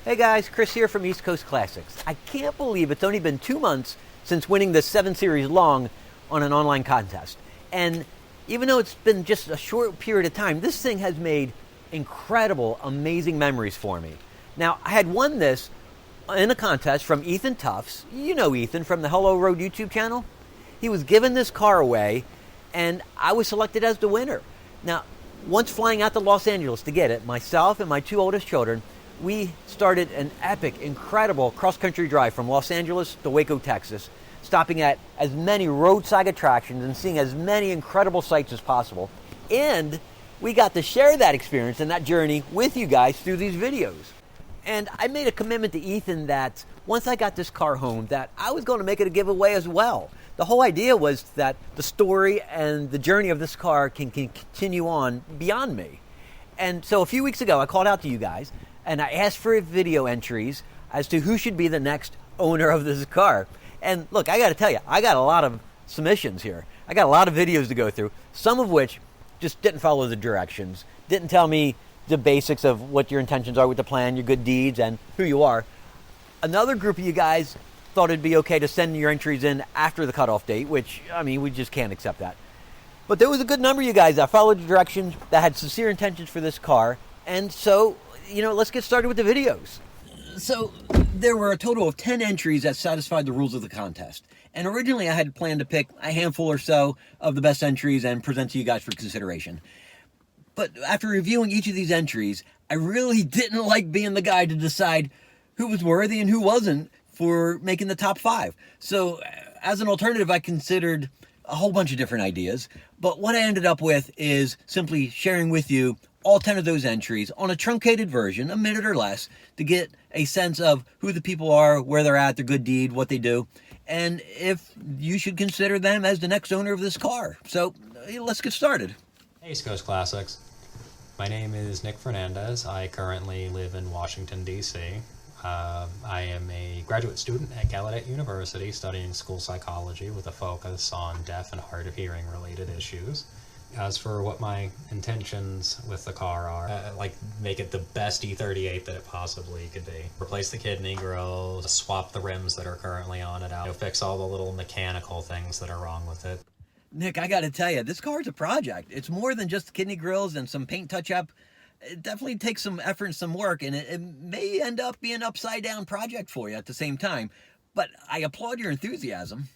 Hey guys, Chris here from East Coast Classics. I can't believe it's only been 2 months since winning the 7 Series long on an online contest. And even though it's been just a short period of time, this thing has made incredible, amazing memories for me. Now, I had won this in a contest from Ethan Tufts. You know Ethan from the Hello Road YouTube channel. He was giving this car away, and I was selected as the winner. Now, once flying out to Los Angeles to get it, myself and my 2 oldest children, we started an epic, incredible cross-country drive from Los Angeles to Waco, Texas, stopping at as many roadside attractions and seeing as many incredible sights as possible. And we got to share that experience and that journey with you guys through these videos. And I made a commitment to Ethan that once I got this car home, that I was going to make it a giveaway as well. The whole idea was that the story and the journey of this car can continue on beyond me. And so a few weeks ago, I called out to you guys and I asked for video entries as to who should be the next owner of this car. And look, I got to tell you, I got a lot of submissions here. I got a lot of videos to go through, some of which just didn't follow the directions, didn't tell me the basics of what your intentions are with the plan, your good deeds, and who you are. Another group of you guys thought it'd be okay to send your entries in after the cutoff date, which, I mean, we just can't accept that. But there was a good number of you guys that followed the directions, that had sincere intentions for this car, and so, let's get started with the videos. So, there were a total of 10 entries that satisfied the rules of the contest. And originally I had planned to pick a handful or so of the best entries and present to you guys for consideration. But after reviewing each of these entries, I really didn't like being the guy to decide who was worthy and who wasn't for making the top 5. So, as an alternative, I considered a whole bunch of different ideas. But what I ended up with is simply sharing with you all 10 of those entries on a truncated version, a minute or less, to get a sense of who the people are, where they're at, their good deed, what they do, and if you should consider them as the next owner of this car. So let's get started. Hey, East Coast Classics. My name is Nick Fernandez. I currently live in Washington, D.C. I am a graduate student at Gallaudet University studying school psychology with a focus on deaf and hard of hearing related issues. As for what my intentions with the car are, make it the best E38 that it possibly could be. Replace the kidney grills, swap the rims that are currently on it out, fix all the little mechanical things that are wrong with it. Nick, I gotta tell you, this car's a project. It's more than just kidney grills and some paint touch-up. It definitely takes some effort and some work, and it may end up being an upside-down project for you at the same time. But I applaud your enthusiasm.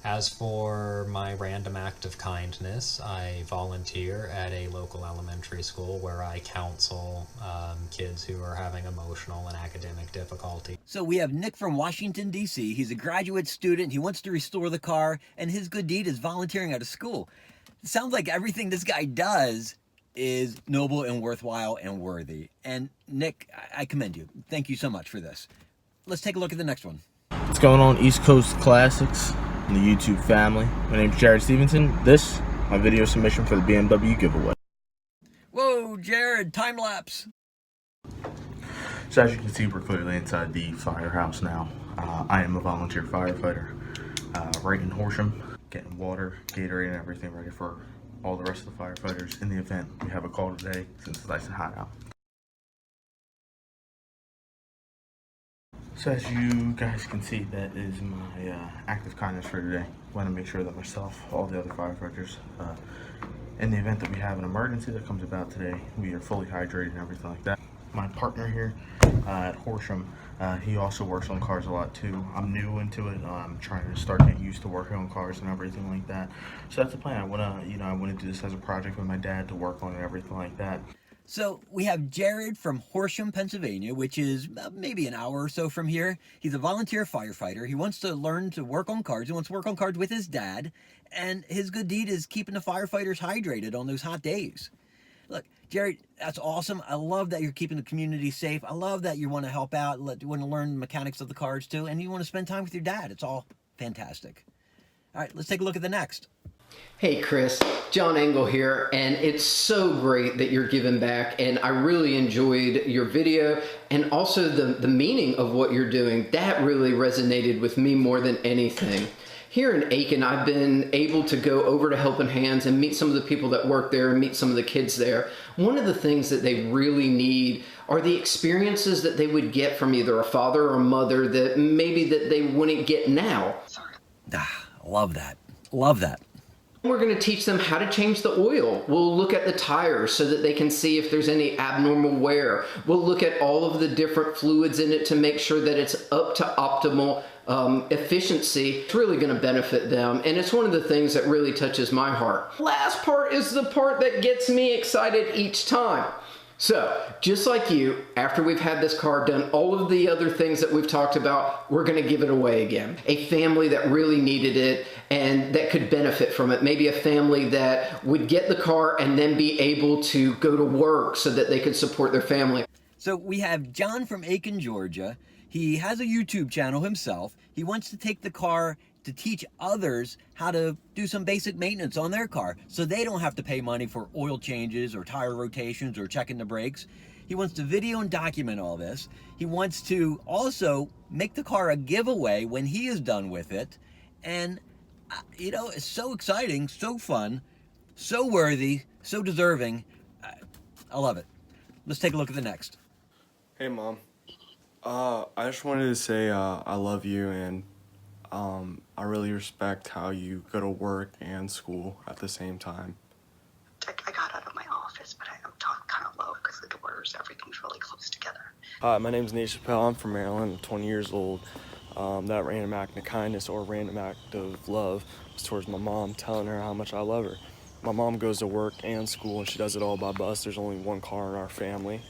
As for my random act of kindness, I volunteer at a local elementary school where I counsel kids who are having emotional and academic difficulty. So we have Nick from Washington, D.C. He's a graduate student. He wants to restore the car, and his good deed is volunteering at a school. It sounds like everything this guy does is noble and worthwhile and worthy. And Nick, I commend you. Thank you so much for this. Let's take a look at the next one. What's going on, East Coast Classics and the YouTube family? My name's Jared Stevenson. This, my video submission for the BMW giveaway. Whoa, Jared, time lapse. So as you can see, we're clearly inside the firehouse now. I am a volunteer firefighter right in Horsham, getting water, Gatorade, and everything ready for all the rest of the firefighters in the event we have a call today, since it's nice and hot out. So as you guys can see, that is my act of kindness for today. I want to make sure that myself, all the other firefighters, in the event that we have an emergency that comes about today, we are fully hydrated and everything like that. My partner here at Horsham, he also works on cars a lot too. I'm new into it. I'm trying to start getting used to working on cars and everything like that. So that's the plan. I want to do this as a project with my dad to work on and everything like that. So we have Jared from Horsham, Pennsylvania, which is maybe an hour or so from here. He's a volunteer firefighter. He wants to learn to work on cars. He wants to work on cars with his dad. And his good deed is keeping the firefighters hydrated on those hot days. Look, Jared, that's awesome. I love that you're keeping the community safe. I love that you want to help out, you want to learn the mechanics of the cars too, and you want to spend time with your dad. It's all fantastic. All right, let's take a look at the next. Hey Chris, John Engel here, and it's so great that you're giving back, and I really enjoyed your video and also the meaning of what you're doing. That really resonated with me more than anything. Here in Aiken, I've been able to go over to Helping Hands and meet some of the people that work there and meet some of the kids there. One of the things that they really need are the experiences that they would get from either a father or a mother that maybe that they wouldn't get now. Love that. Love that. We're going to teach them how to change the oil. We'll look at the tires so that they can see if there's any abnormal wear. We'll look at all of the different fluids in it to make sure that it's up to optimal efficiency. It's really going to benefit them, and it's one of the things that really touches my heart. Last part is the part that gets me excited each time. So, just like you, after we've had this car, done all of the other things that we've talked about, we're going to give it away again. A family that really needed it and that could benefit from it. Maybe a family that would get the car and then be able to go to work so that they could support their family. So we have John from Aiken, Georgia. He has a YouTube channel himself. He wants to take the car to teach others how to do some basic maintenance on their car so they don't have to pay money for oil changes or tire rotations or checking the brakes. He wants to video and document all this. He wants to also make the car a giveaway when he is done with it. And, you know, it's so exciting, so fun, so worthy, so deserving. I love it. Let's take a look at the next. Hey, Mom. I just wanted to say I love you, and I really respect how you go to work and school at the same time. I got out of my office, but I'm talking kind of low because the doors, everything's really close together. Hi, my name's Nate Chappelle. I'm from Maryland. I'm 20 years old. That random act of kindness or random act of love was towards my mom, telling her how much I love her. My mom goes to work and school, and she does it all by bus. There's only one car in our family.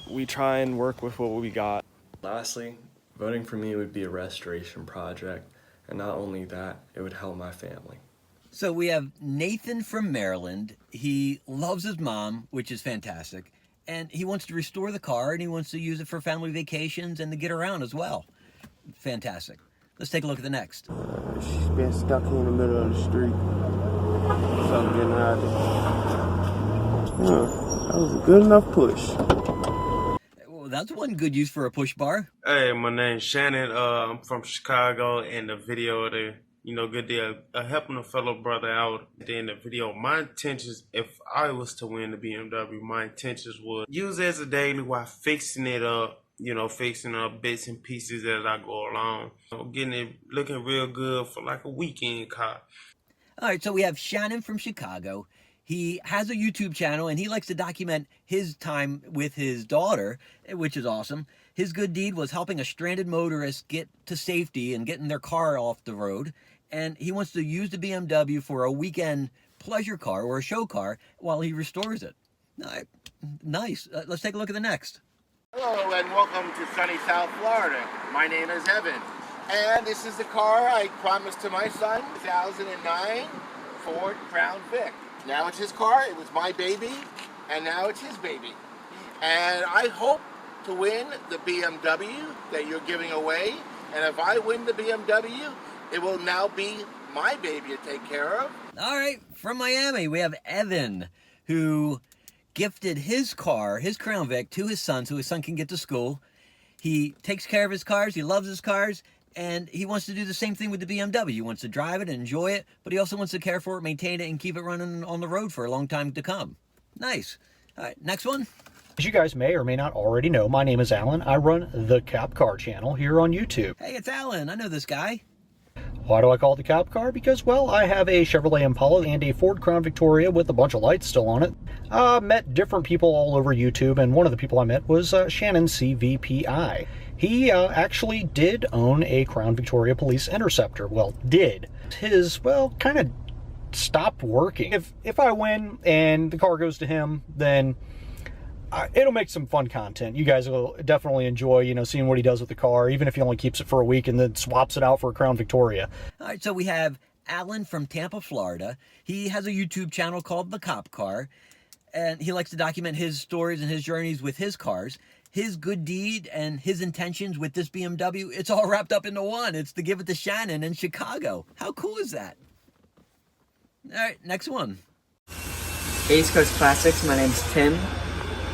We try and work with what we got. Lastly, voting for me would be a restoration project. And not only that, it would help my family. So we have Nathan from Maryland. He loves his mom, which is fantastic. And he wants to restore the car, and he wants to use it for family vacations and to get around as well. Fantastic. Let's take a look at the next. She's been stuck in the middle of the street. So I'm getting out of there. That was a good enough push. Well, that's one good use for a push bar. Hey, my name's Shannon. I'm from Chicago, and the video, good deal, helping a fellow brother out. In the video, my intentions, if I was to win the BMW, my intentions would use it as a daily while fixing it up, fixing up bits and pieces as I go along. Getting it looking real good for like a weekend car. All right, so we have Shannon from Chicago. He has a YouTube channel, and he likes to document his time with his daughter, which is awesome. His good deed was helping a stranded motorist get to safety and getting their car off the road. And he wants to use the BMW for a weekend pleasure car or a show car while he restores it. All right, nice. Let's take a look at the next. Hello and welcome to sunny South Florida. My name is Evan, and this is the car I promised to my son, 2009 Ford Crown Vic. Now it's his car, it was my baby, and now it's his baby. And I hope to win the BMW that you're giving away, and if I win the BMW, it will now be my baby to take care of. All right, from Miami, we have Evan, who gifted his car, his Crown Vic, to his son so his son can get to school. He takes care of his cars, he loves his cars, and he wants to do the same thing with the BMW. He wants to drive it and enjoy it, but he also wants to care for it, maintain it, and keep it running on the road for a long time to come. Nice. All right, next one. As you guys may or may not already know, my name is Alan. I run the Cap Car channel here on YouTube. Hey, it's Alan. I know this guy. Why do I call it the Cap Car? Because, well, I have a Chevrolet Impala and a Ford Crown Victoria with a bunch of lights still on it. I met different people all over YouTube, and one of the people I met was Shannon CVPI. He actually did own a Crown Victoria Police Interceptor. Well, did. His, well, kind of stopped working. If I win and the car goes to him, then it'll make some fun content. You guys will definitely enjoy, seeing what he does with the car, even if he only keeps it for a week and then swaps it out for a Crown Victoria. All right, so we have Alan from Tampa, Florida. He has a YouTube channel called The Cop Car, and he likes to document his stories and his journeys with his cars. His good deed and his intentions with this BMW, it's all wrapped up into one. It's to give it to Shannon in Chicago. How cool is that? All right, next one. East Coast Classics, my name's Tim.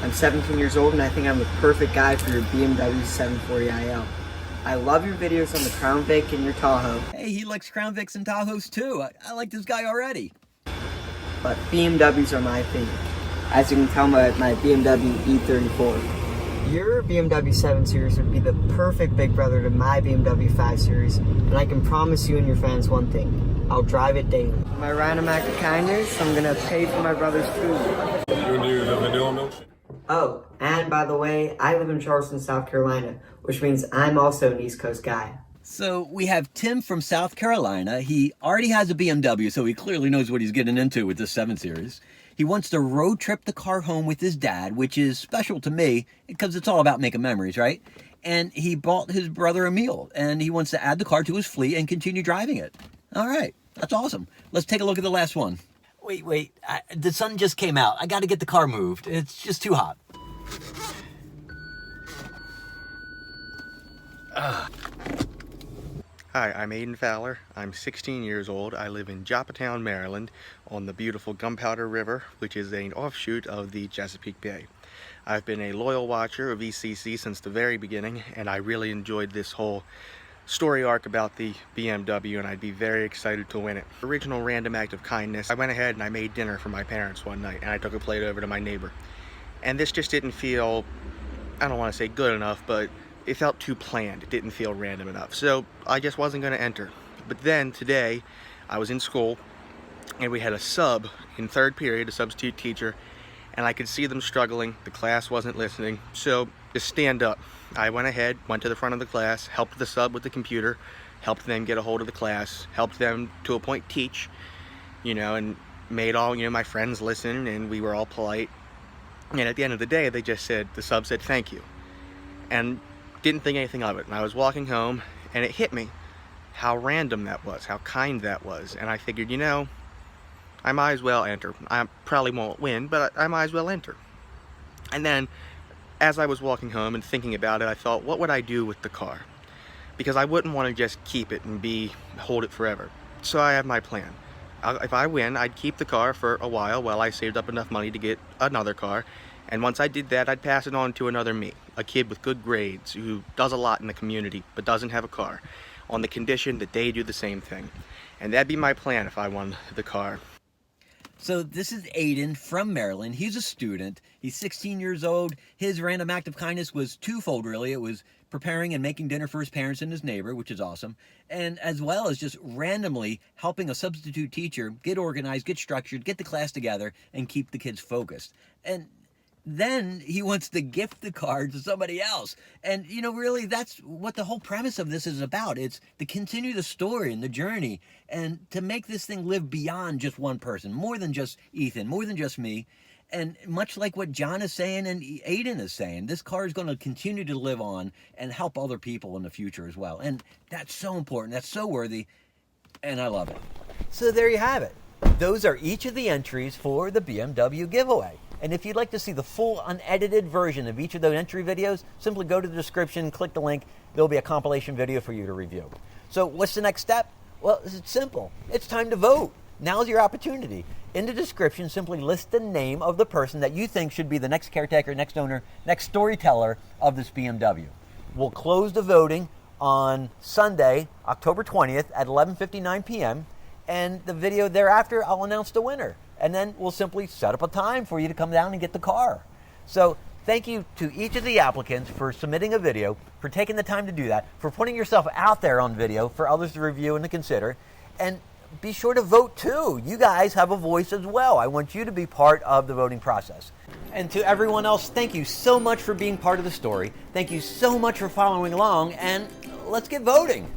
I'm 17 years old, and I think I'm the perfect guy for your BMW 740iL. I love your videos on the Crown Vic and your Tahoe. Hey, he likes Crown Vics and Tahoes too. I like this guy already. But BMWs are my favorite. As you can tell by my BMW E34. Your BMW 7 Series would be the perfect big brother to my BMW 5 Series, and I can promise you and your fans one thing. I'll drive it daily. My random act of kindness, I'm gonna pay for my brother's food. You gonna do the vanilla milk? Oh, and by the way, I live in Charleston, South Carolina, which means I'm also an East Coast guy. So we have Tim from South Carolina. He already has a BMW, so he clearly knows what he's getting into with this 7 Series. He wants to road trip the car home with his dad, which is special to me because it's all about making memories, right? And he bought his brother a meal, and he wants to add the car to his fleet and continue driving it. All right, that's awesome. Let's take a look at the last one. Wait, the sun just came out. I got to get the car moved. It's just too hot. Hi, I'm Aiden Fowler. I'm 16 years old. I live in Joppatown, Maryland, on the beautiful Gunpowder River, which is an offshoot of the Chesapeake Bay. I've been a loyal watcher of ECC since the very beginning, and I really enjoyed this whole story arc about the BMW, and I'd be very excited to win it. Original random act of kindness, I went ahead and I made dinner for my parents one night, and I took a plate over to my neighbor. And this just didn't feel, I don't want to say good enough, but it felt too planned. It didn't feel random enough. So I just wasn't going to enter. But then today, I was in school, and we had a sub in third period, a substitute teacher, and I could see them struggling. The class wasn't listening. So just stand up. I went ahead, went to the front of the class, helped the sub with the computer, helped them get a hold of the class, helped them to a point teach, and made all, my friends listen, and we were all polite. And at the end of the day, the sub said thank you. And didn't think anything of it. And I was walking home, and it hit me how random that was, how kind that was. And I figured, I might as well enter. I probably won't win, but I might as well enter. And then, as I was walking home and thinking about it, I thought, what would I do with the car? Because I wouldn't want to just keep it and hold it forever. So I have my plan. If I win, I'd keep the car for a while I saved up enough money to get another car. And once I did that, I'd pass it on to another me, a kid with good grades who does a lot in the community but doesn't have a car, on the condition that they do the same thing. And that'd be my plan if I won the car. So this is Aiden from Maryland. He's a student. He's 16 years old. His random act of kindness was twofold, really. It was preparing and making dinner for his parents and his neighbor, which is awesome, and as well as just randomly helping a substitute teacher get organized, get structured, get the class together, and keep the kids focused. And then he wants to gift the card to somebody else. And, really, that's what the whole premise of this is about. It's to continue the story and the journey and to make this thing live beyond just one person, more than just Ethan, more than just me. And much like what John is saying and Aiden is saying, this car is going to continue to live on and help other people in the future as well. And that's so important. That's so worthy. And I love it. So there you have it. Those are each of the entries for the BMW giveaway. And if you'd like to see the full unedited version of each of those entry videos, simply go to the description, click the link. There'll be a compilation video for you to review. So what's the next step? Well, it's simple. It's time to vote. Now's your opportunity. In the description, simply list the name of the person that you think should be the next caretaker, next owner, next storyteller of this BMW. We'll close the voting on Sunday, October 20th at 11:59 p.m. And the video thereafter, I'll announce the winner. And then we'll simply set up a time for you to come down and get the car. So thank you to each of the applicants for submitting a video, for taking the time to do that, for putting yourself out there on video for others to review and to consider. And be sure to vote too. You guys have a voice as well. I want you to be part of the voting process. And to everyone else, thank you so much for being part of the story. Thank you so much for following along, and let's get voting.